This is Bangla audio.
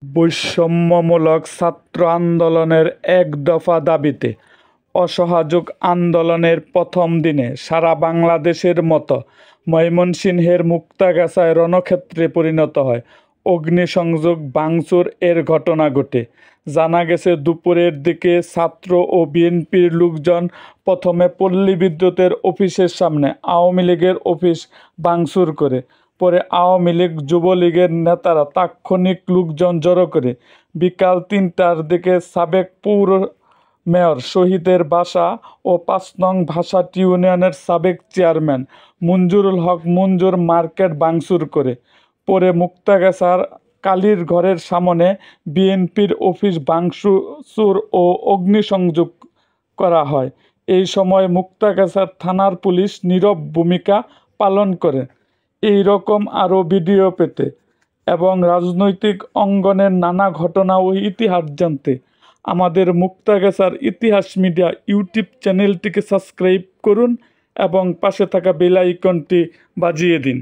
বৈষম্যমূলক ছাত্র আন্দোলনের এক দফা দাবিতে অসহযোগ আন্দোলনের প্রথম দিনে সারা বাংলাদেশের মতো ময়মনসিংহের মুক্তাগাছায় রণক্ষেত্রে পরিণত হয়। অগ্নিসংযোগ ভাঙচুর এর ঘটনা ঘটে। জানা গেছে, দুপুরের দিকে ছাত্র ও বিএনপির লোকজন প্রথমে পল্লী বিদ্যুতের অফিসের সামনে আওয়ামী লীগের অফিস ভাঙচুর করে। পরে আওয়ামী লীগ যুবলীগের নেতারা তাৎক্ষণিক লোকজন জড়ো করে বিকাল ৩টার দিকে সাবেক পৌর মেয়র শহীদের বাসা ও ৫ নং ভাষাটি ইউনিয়নের সাবেক চেয়ারম্যান মঞ্জুরুল হক মঞ্জুর মার্কেট ভাঙচুর করে। পরে মুক্তাগাছার কালীর ঘরের সামনে বিএনপির অফিস ভাঙচুর ও অগ্নিসংযোগ করা হয়। এই সময় মুক্তাগাছার থানার পুলিশ নীরব ভূমিকা পালন করে। এই রকম আরও ভিডিও পেতে এবং রাজনৈতিক অঙ্গনের নানা ঘটনা ও ইতিহাস জানতে আমাদের মুক্তাগাছার ইতিহাস মিডিয়া ইউটিউব চ্যানেলটিকে সাবস্ক্রাইব করুন এবং পাশে থাকা বেল আইকনটি বাজিয়ে দিন।